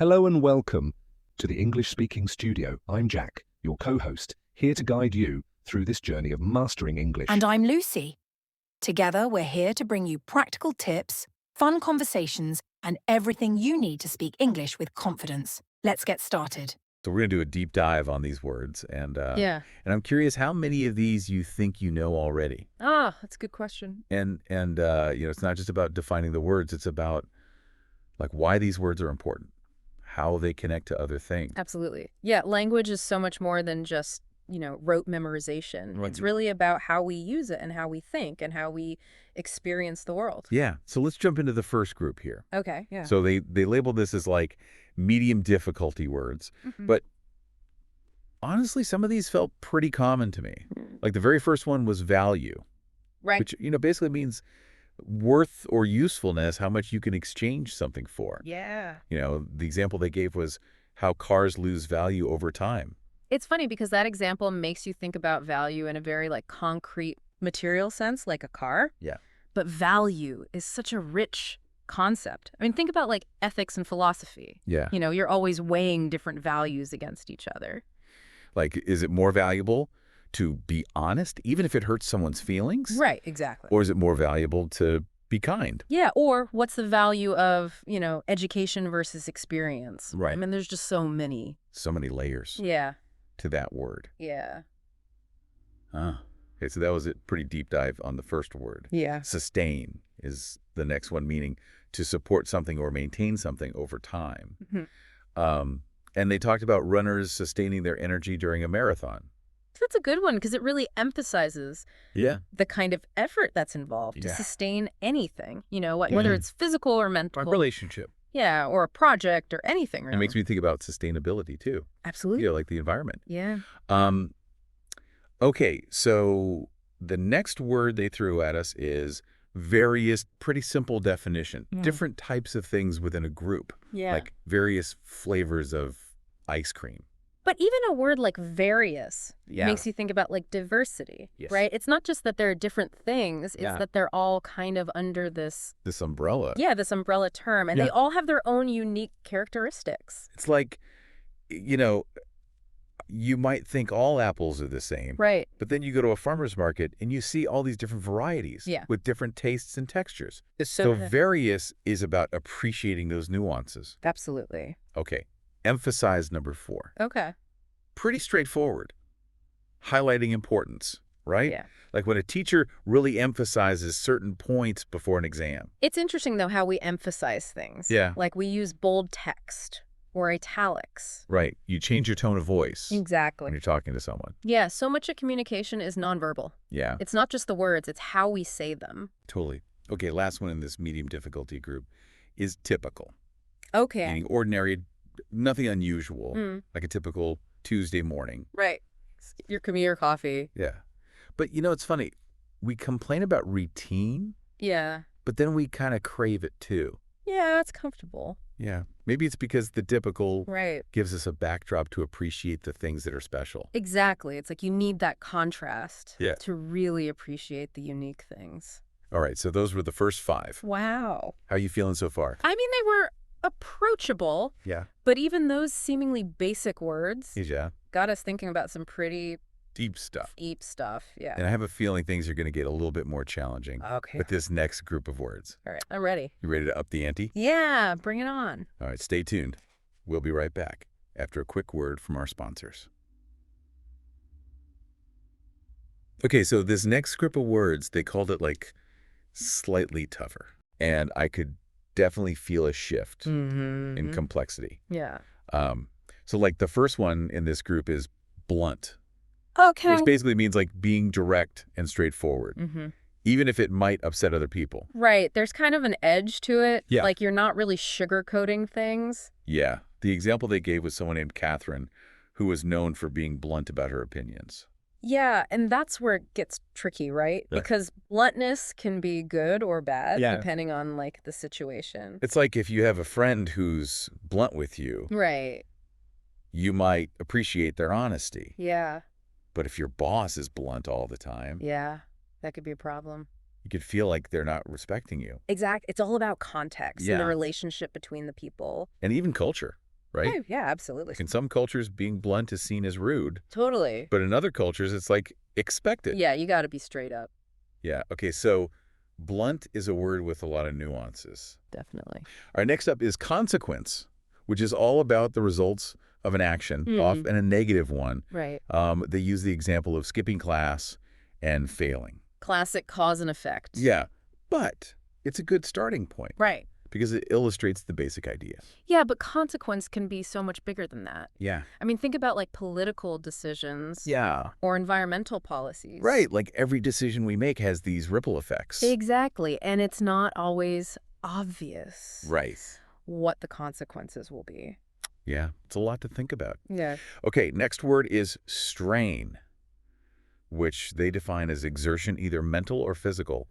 Hello and welcome to the English Speaking Studio. I'm Jack, your co-host, here to guide you through this journey of mastering English. And I'm Lucy. Together, we're here to bring you practical tips, fun conversations, and everything you need to speak English with confidence. Let's get started. So we're going to do a deep dive on these words, and Yeah. I'm curious how many of these you think you know already. That's a good question. And it's not just about defining the words; it's about like why these words are important, how they connect to other things. Absolutely. Yeah, language is so much more than just, rote memorization. Right. It's really about how we use it and how we think and how we experience the world. Yeah. So let's jump into the first group here. Okay, yeah. So they label this as like medium difficulty words, but honestly, some of these felt pretty common to me. Like the very first one was value, Right. which basically means worth or usefulness, how much you can exchange something for. Yeah. The example they gave was how cars lose value over time. It's funny because that example makes you think about value in a very concrete material sense, like a car. Yeah. But value is such a rich concept. I mean, think about ethics and philosophy. Yeah. You're always weighing different values against each other. Like, is it more valuable to be honest, even if it hurts someone's feelings? Right, exactly. Or is it more valuable to be kind? Yeah, or what's the value of, education versus experience? Right. I mean, there's just so many. So many layers Yeah, to that word. yeah. Okay, so that was a pretty deep dive on the first word. Yeah. Sustain is the next one, meaning to support something or maintain something over time. And they talked about runners sustaining their energy during a marathon. That's a good one because it really emphasizes the kind of effort that's involved to Yeah. sustain anything, whether it's physical or mental. Relationship. Yeah, or a project or anything, really. It makes me think about sustainability, too. Absolutely. Like the environment. Yeah. Okay, so the next word they threw at us is various, pretty simple definition. Different types of things within a group. Yeah. Like various flavors of ice cream. But even a word like various makes you think about diversity, Yes. right? It's not just that there are different things, it's Yeah. that they're all kind of under this Umbrella. this umbrella term, and they all have their own unique characteristics. It's like, you might think all apples are the same. Right. But then you go to a farmer's market and you see all these different varieties with different tastes and textures. So various is about appreciating those nuances. Absolutely. Okay. Emphasize number 4. Okay. Pretty straightforward. Highlighting importance, right? Yeah. Like when a teacher really emphasizes certain points before an exam. It's interesting, though, how we emphasize things. Yeah. Like we use bold text or italics. Right. You change your tone of voice Exactly. when you're talking to someone. Yeah, so much of communication is nonverbal. Yeah, It's not just the words, it's how we say them. totally. Okay, last one in this medium difficulty group is typical. Okay. Meaning ordinary, nothing unusual, like a typical Tuesday morning. Right. Your commuter coffee. Yeah. But it's funny. We complain about routine, Yeah. but then we kind of crave it too. Yeah, it's comfortable. Yeah. Maybe it's because the typical Right. gives us a backdrop to appreciate the things that are special. Exactly. It's like you need that contrast Yeah. to really appreciate the unique things. All right. So those were the first 5. Wow. How are you feeling so far? I mean, they were approachable, Yeah. but even those seemingly basic words Yeah. got us thinking about some pretty Deep stuff. deep stuff. Yeah. And I have a feeling things are going to get a little bit more challenging Okay. with this next group of words. All right. I'm ready. You ready to up the ante? Yeah. Bring it on. All right, stay tuned. We'll be right back after a quick word from our sponsors. Okay, so this next group of words, they called it slightly tougher. And I could definitely feel a shift in complexity. Yeah. So the first one in this group is blunt, Okay. which basically means being direct and straightforward, even if it might upset other people. Right. There's kind of an edge to it. Yeah. Like you're not really sugarcoating things. Yeah. The example they gave was someone named Catherine, who was known for being blunt about her opinions. Yeah, and that's where it gets tricky, right? Yeah. Because bluntness can be good or bad, Yeah. depending on the situation. It's like if you have a friend who's blunt with you, Right. you might appreciate their honesty. Yeah. But if your boss is blunt all the time, Yeah. That could be a problem. you could feel like they're not respecting you. Exact. It's all about context and Yeah. the relationship between the people. And even culture. right? Oh, yeah, absolutely. Like in some cultures, being blunt is seen as rude, Totally. but in other cultures, it's like expected. Yeah, you got to be straight up. Yeah. Okay, so blunt is a word with a lot of nuances. Definitely. All right, next up is consequence, which is all about the results of an action, often a negative one. Right. They use the example of skipping class and failing. Classic cause and effect. Yeah, but it's a good starting point Right. because it illustrates the basic idea. Yeah, but consequence can be so much bigger than that. Yeah. I mean, think about like political decisions Yeah. or environmental policies. Right, like every decision we make has these ripple effects. Exactly. And it's not always obvious Right. what the consequences will be. Yeah, it's a lot to think about. Yeah. Okay, next word is strain, which they define as exertion, either mental or physical,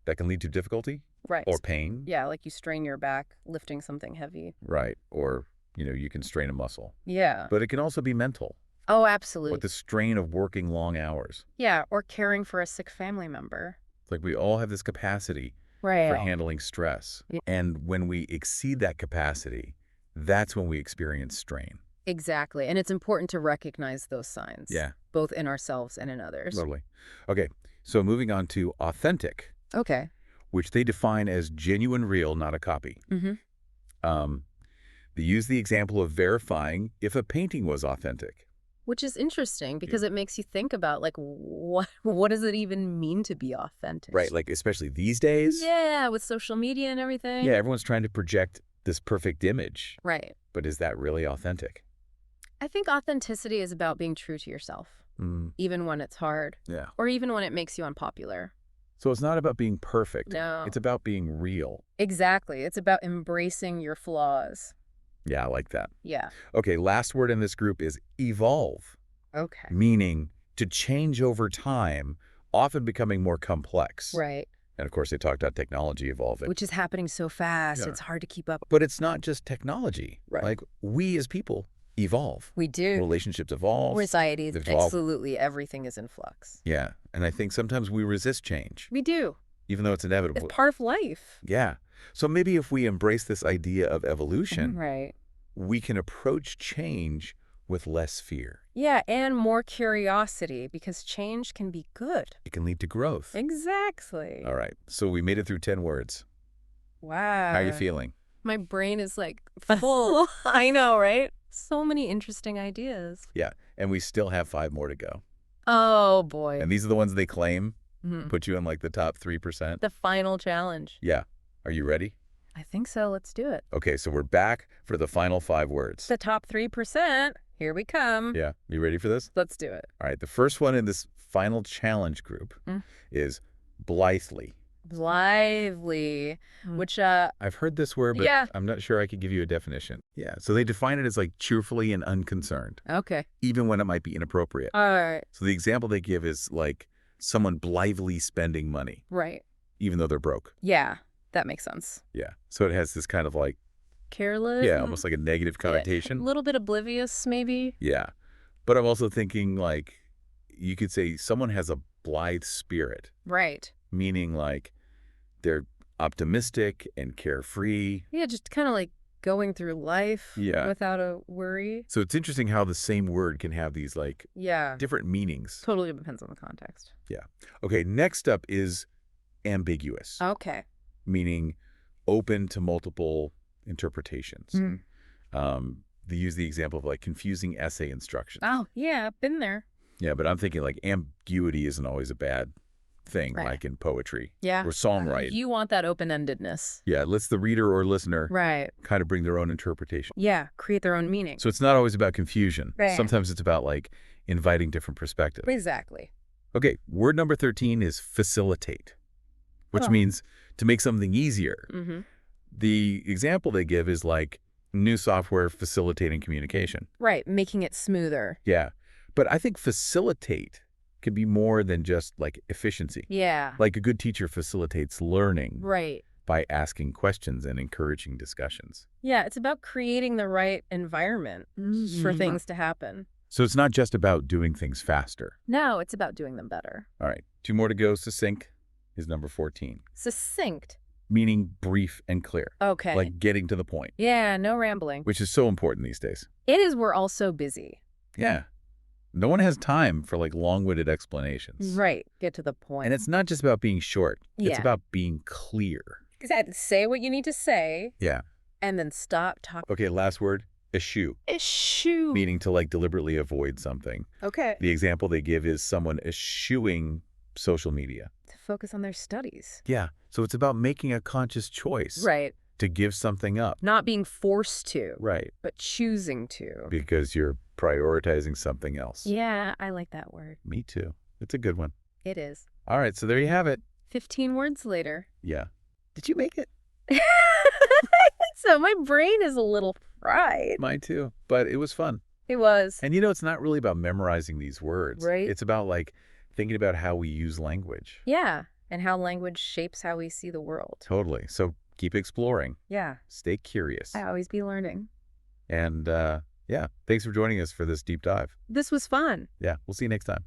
that can lead to difficulty Right. or pain. Yeah, like you strain your back lifting something heavy. Right, or, you can strain a muscle. Yeah. But it can also be mental, Oh, absolutely. with the strain of working long hours. Yeah, or caring for a sick family member. It's like we all have this capacity Right. for handling stress. Yeah. And when we exceed that capacity, that's when we experience strain. Exactly. And it's important to recognize those signs. Yeah. Both in ourselves and in others. Totally. Okay, so moving on to authentic, Okay. which they define as genuine, real, not a copy. They use the example of verifying if a painting was authentic. Which is interesting because it makes you think about like what does it even mean to be authentic? Right, like especially these days. Yeah, with social media and everything. Yeah, everyone's trying to project this perfect image. Right. But is that really authentic? I think authenticity is about being true to yourself, even when it's hard Yeah. or even when it makes you unpopular. So it's not about being perfect. No. It's about being real. Exactly. It's about embracing your flaws. Yeah, I like that. Yeah. Okay, last word in this group is evolve, Okay. meaning to change over time, often becoming more complex. Right. And of course, they talked about technology evolving. Which is happening so fast. Yeah. It's hard to keep up. But it's not just technology. Right. Like, we as people evolve. We do. Relationships evolve. Societies, They've evolved. absolutely. Everything is in flux. Yeah, and I think sometimes we resist change, We do. even though it's inevitable. It's part of life. Yeah. So maybe if we embrace this idea of evolution, Right. we can approach change with less fear. Yeah, and more curiosity because change can be good. It can lead to growth. Exactly. All right. So we made it through 10 words. Wow. How are you feeling? My brain is like full. I know, right? So many interesting ideas. Yeah. And we still have 5 more to go. Oh, boy. And these are the ones they claim Mhm. put you in like the top 3%. The final challenge. Yeah. Are you ready? I think so. Let's do it. Okay. So we're back for the final 5 words. The top 3%. Here we come. Yeah. You ready for this? Let's do it. All right. The first one in this final challenge group is blithely. Lively, which, I've heard this word, but Yeah. I'm not sure I could give you a definition. Yeah. So they define it as like cheerfully and unconcerned, okay. even when it might be inappropriate. All right. So the example they give is like someone blithely spending money, Right. even though they're broke. Yeah, that makes sense. Yeah. So it has this kind of like, Careless. yeah, almost like a negative A connotation. little bit oblivious, maybe. Yeah. But I'm also thinking like, you could say someone has a blithe spirit, Right. meaning like they're optimistic and carefree. Yeah, just kind of like going through life Yeah. without a worry. So it's interesting how the same word can have these like Yeah. different meanings. Totally depends on the context. Yeah. Okay, next up is ambiguous, Okay. meaning open to multiple interpretations. They use the example of like confusing essay instructions. Oh, yeah, been there. Yeah, but I'm thinking like ambiguity isn't always a bad thing, Right. like in poetry Yeah. or songwriting. You want that open-endedness. Yeah, it lets the reader or listener Right. kind of bring their own interpretation. Yeah, create their own meaning. So it's not always about confusion. Right. Sometimes it's about like inviting different perspectives. Exactly. Okay, word number 13 is facilitate, which Oh. means to make something easier. Mm-hmm. The example they give is like new software facilitating communication. Right, making it smoother. Yeah, but I think facilitate can be more than just like efficiency. Yeah. Like a good teacher facilitates learning Right. by asking questions and encouraging discussions. Yeah, it's about creating the right environment for things to happen. So it's not just about doing things faster. No, it's about doing them better. All right, 2 more to go. Succinct is number 14. Succinct. meaning brief and clear. Okay. Like getting to the point, Yeah, no rambling. which is so important these days. It is, we're all so busy. Yeah. No one has time for like long-winded explanations. Right. Get to the point. And it's not just about being short. It's Yeah. about being clear. Exactly. Say what you need to say Yeah. and then stop talking. Okay, last word, eschew, Eschew. meaning to like deliberately avoid something. Okay. The example they give is someone eschewing social media. To focus on their studies. Yeah. So it's about making a conscious choice Right. to give something up. Not being forced to, Right. but choosing to. Because you're prioritizing something else. Yeah, I like that word. Me too. It's a good one. It is. All right. So there you have it. 15 words later. Yeah. Did you make it? So my brain is a little fried. Mine too. But it was fun. It was. And it's not really about memorizing these words. Right. It's about like thinking about how we use language. Yeah. And how language shapes how we see the world. Totally. So keep exploring. Yeah. Stay curious. I always be learning. And yeah, thanks for joining us for this deep dive. This was fun. Yeah, we'll see you next time.